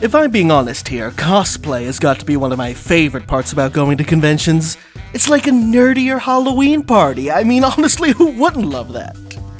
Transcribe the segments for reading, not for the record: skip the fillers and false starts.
If I'm being honest here, cosplay has got to be one of my favorite parts about going to conventions. It's like a nerdier Halloween party. I mean, honestly, who wouldn't love that?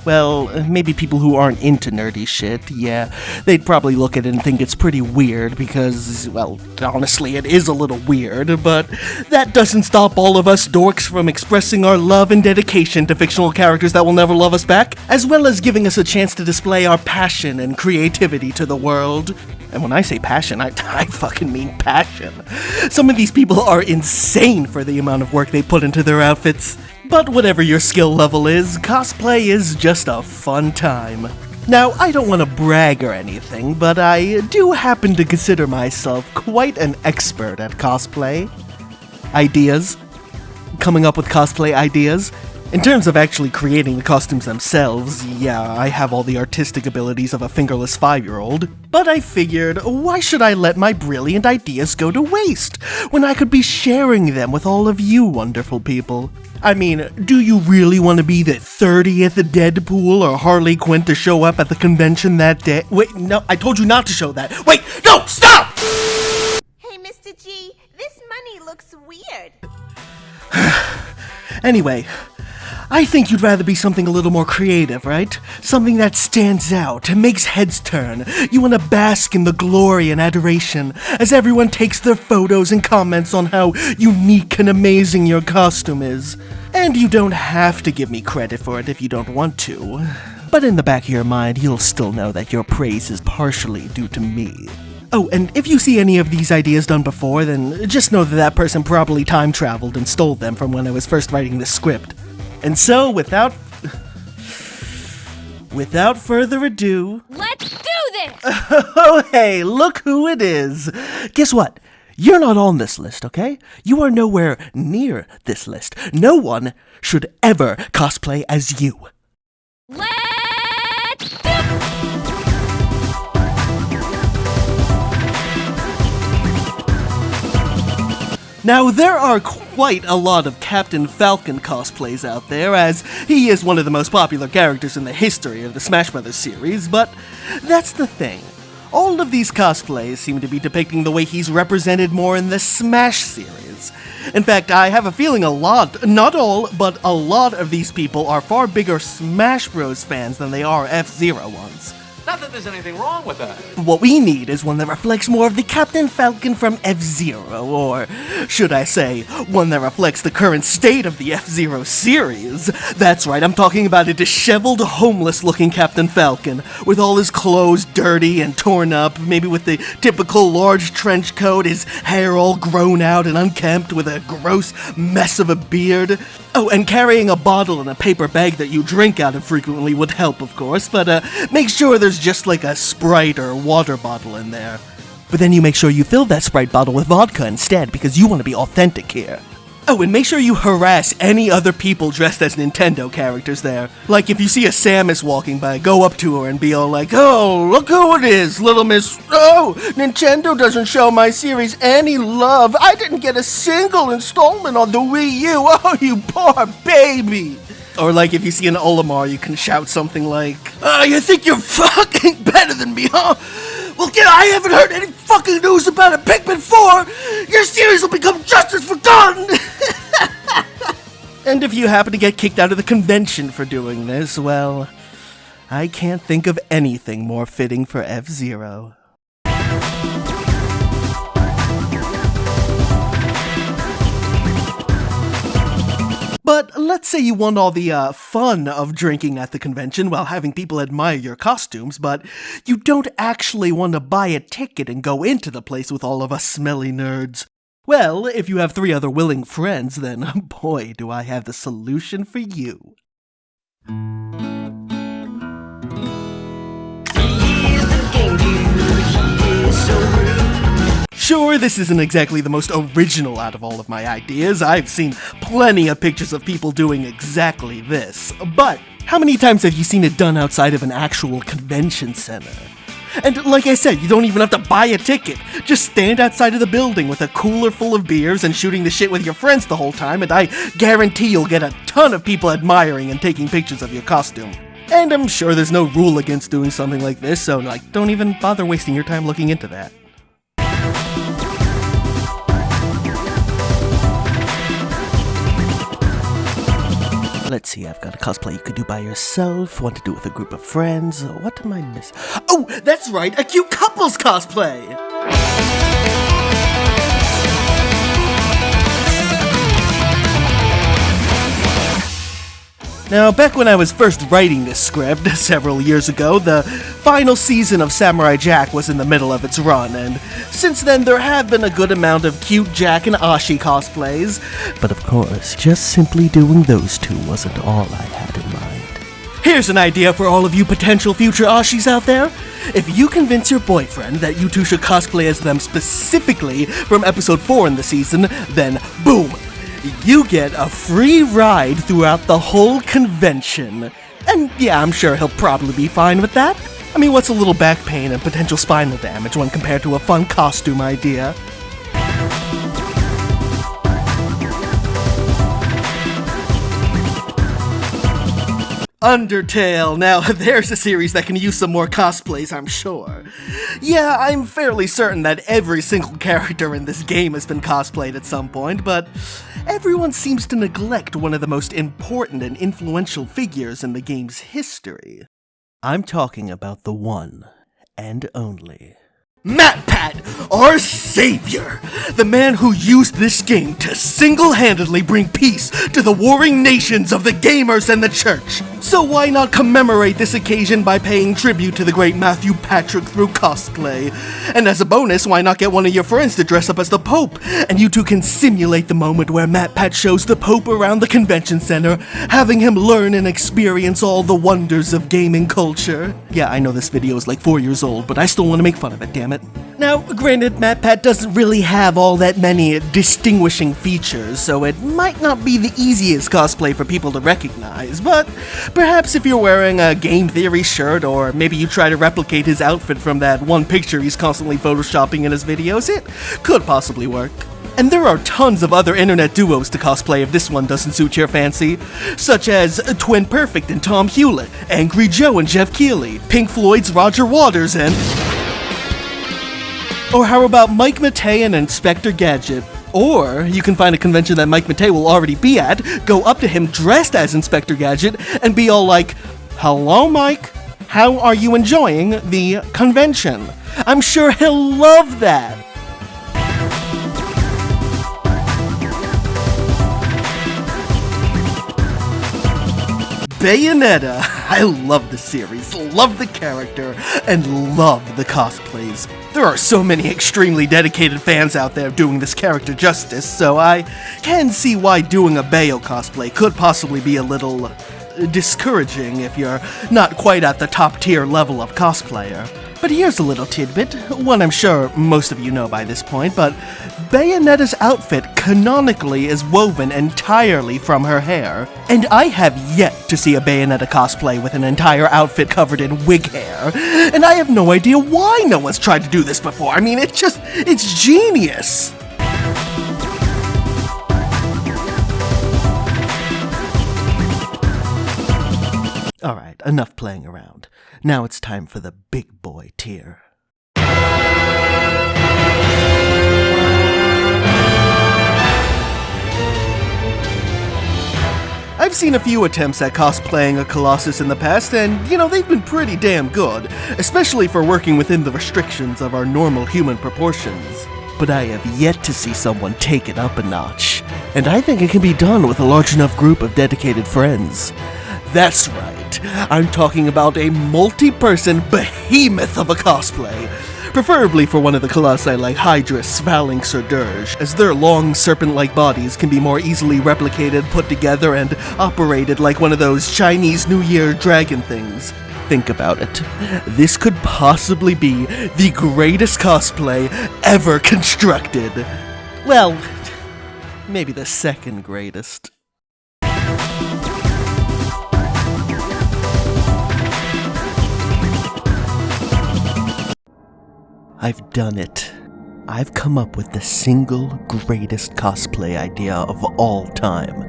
Well, maybe people who aren't into nerdy shit, yeah. They'd probably look at it and think it's pretty weird because, well, honestly, it is a little weird, but that doesn't stop all of us dorks from expressing our love and dedication to fictional characters that will never love us back, as well as giving us a chance to display our passion and creativity to the world. And when I say passion, I fucking mean passion. Some of these people are insane for the amount of work they put into their outfits. But whatever your skill level is, cosplay is just a fun time. Now, I don't want to brag or anything, but I do happen to consider myself quite an expert at cosplay. Ideas. Coming up with cosplay ideas. In terms of actually creating the costumes themselves, yeah, I have all the artistic abilities of a fingerless 5-year-old, but I figured, why should I let my brilliant ideas go to waste, when I could be sharing them with all of you wonderful people? I mean, do you really want to be the 30th Deadpool or Harley Quinn to show up at the convention that day? Wait, no, I told you not to show that. Wait, no, stop! Hey, Mr. G, this money looks weird. Anyway, I think you'd rather be something a little more creative, right? Something that stands out, makes heads turn. You want to bask in the glory and adoration as everyone takes their photos and comments on how unique and amazing your costume is. And you don't have to give me credit for it if you don't want to. But in the back of your mind, you'll still know that your praise is partially due to me. Oh, and if you see any of these ideas done before, then just know that that person probably time traveled and stole them from when I was first writing this script. And so, without further ado... Let's do this! Oh, hey, look who it is! Guess what? You're not on this list, okay? You are nowhere near this list. No one should ever cosplay as you. Let's do this! Now, there are quite a lot of Captain Falcon cosplays out there, as he is one of the most popular characters in the history of the Smash Bros. Series, but that's the thing. All of these cosplays seem to be depicting the way he's represented more in the Smash series. In fact, I have a feeling not all, but a lot of these people are far bigger Smash Bros. Fans than they are F-Zero ones. Not that there's anything wrong with that. What we need is one that reflects more of the Captain Falcon from F-Zero, or should I say, one that reflects the current state of the F-Zero series. That's right, I'm talking about a disheveled, homeless-looking Captain Falcon, with all his clothes dirty and torn up, maybe with the typical large trench coat, his hair all grown out and unkempt, with a gross mess of a beard. Oh, and carrying a bottle in a paper bag that you drink out of frequently would help, of course, but make sure there's just like a Sprite or water bottle in there. But then you make sure you fill that Sprite bottle with vodka instead, because you want to be authentic here. Oh, and make sure you harass any other people dressed as Nintendo characters there. Like, if you see a Samus walking by, go up to her and be all like, "Oh, look who it is, little miss. Oh, Nintendo doesn't show my series any love. I didn't get a single installment on the Wii U. Oh, you poor baby." Or like, if you see an Olimar, you can shout something like, "You think you're fucking better than me, huh? Well, I haven't heard any fucking news about a Pikmin 4! Your series will become just as forgotten!" And if you happen to get kicked out of the convention for doing this, well, I can't think of anything more fitting for F-Zero. But let's say you want all the fun of drinking at the convention while having people admire your costumes, but you don't actually want to buy a ticket and go into the place with all of us smelly nerds. Well, if you have 3 other willing friends, then boy, do I have the solution for you. Sure, this isn't exactly the most original out of all of my ideas. I've seen plenty of pictures of people doing exactly this. But how many times have you seen it done outside of an actual convention center? And like I said, you don't even have to buy a ticket. Just stand outside of the building with a cooler full of beers and shooting the shit with your friends the whole time, and I guarantee you'll get a ton of people admiring and taking pictures of your costume. And I'm sure there's no rule against doing something like this, so don't even bother wasting your time looking into that. Let's see, I've got a cosplay you could do by yourself, one to do with a group of friends. What am I missing? Oh, that's right, a cute couples cosplay! Now, back when I was first writing this script, several years ago, the final season of Samurai Jack was in the middle of its run, and since then there have been a good amount of cute Jack and Ashi cosplays. But of course, just simply doing those two wasn't all I had in mind. Here's an idea for all of you potential future Ashis out there. If you convince your boyfriend that you two should cosplay as them specifically from episode 4 in the season, then boom! You get a free ride throughout the whole convention. And yeah, I'm sure he'll probably be fine with that. I mean, what's a little back pain and potential spinal damage when compared to a fun costume idea? Undertale. Now, there's a series that can use some more cosplays, I'm sure. Yeah, I'm fairly certain that every single character in this game has been cosplayed at some point, but everyone seems to neglect one of the most important and influential figures in the game's history. I'm talking about the one and only MatPat, our savior! The man who used this game to single-handedly bring peace to the warring nations of the gamers and the church. So why not commemorate this occasion by paying tribute to the great Matthew Patrick through cosplay? And as a bonus, why not get one of your friends to dress up as the Pope? And you two can simulate the moment where MatPat shows the Pope around the convention center, having him learn and experience all the wonders of gaming culture. Yeah, I know this video is like 4 years old, but I still want to make fun of it, damn it. Now, granted, MatPat doesn't really have all that many distinguishing features, so it might not be the easiest cosplay for people to recognize, but perhaps if you're wearing a Game Theory shirt, or maybe you try to replicate his outfit from that one picture he's constantly photoshopping in his videos, it could possibly work. And there are tons of other internet duos to cosplay if this one doesn't suit your fancy, such as Twin Perfect and Tom Hewlett, Angry Joe and Jeff Keighley, Pink Floyd's Roger Waters, and... Or how about Mike Matei and Inspector Gadget? Or you can find a convention that Mike Matei will already be at, go up to him dressed as Inspector Gadget, and be all like, "Hello, Mike. How are you enjoying the convention?" I'm sure he'll love that. Bayonetta. I love the series, love the character, and love the cosplays. There are so many extremely dedicated fans out there doing this character justice, so I can see why doing a Bayo cosplay could possibly be a little discouraging if you're not quite at the top tier level of cosplayer. But here's a little tidbit, one I'm sure most of you know by this point, but Bayonetta's outfit canonically is woven entirely from her hair. And I have yet to see a Bayonetta cosplay with an entire outfit covered in wig hair. And I have no idea why no one's tried to do this before. I mean, it's genius! Alright, enough playing around. Now it's time for the big boy tier. I've seen a few attempts at cosplaying a Colossus in the past, and, they've been pretty damn good, especially for working within the restrictions of our normal human proportions. But I have yet to see someone take it up a notch, and I think it can be done with a large enough group of dedicated friends. That's right, I'm talking about a multi-person behemoth of a cosplay, preferably for one of the colossi like Hydra, Phalanx, or Dirge, as their long serpent-like bodies can be more easily replicated, put together, and operated like one of those Chinese New Year dragon things. Think about it. This could possibly be the greatest cosplay ever constructed. Well, maybe the second greatest. I've done it. I've come up with the single greatest cosplay idea of all time.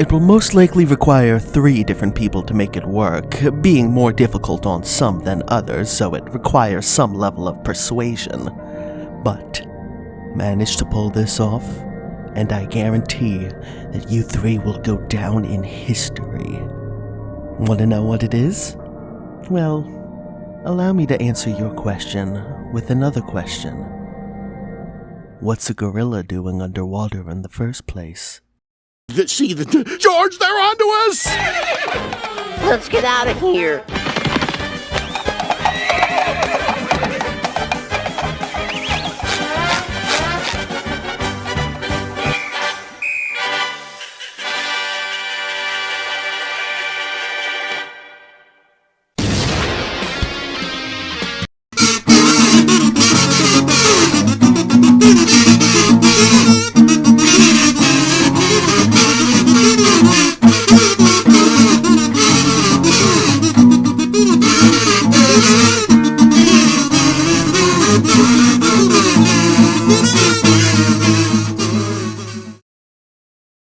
It will most likely require 3 different people to make it work, being more difficult on some than others, so it requires some level of persuasion. But managed to pull this off, And I guarantee that you three will go down in history. Want to know what it is? Well, allow me to answer your question with another question. What's a gorilla doing underwater in the first place? George, they're onto us! Let's get out of here.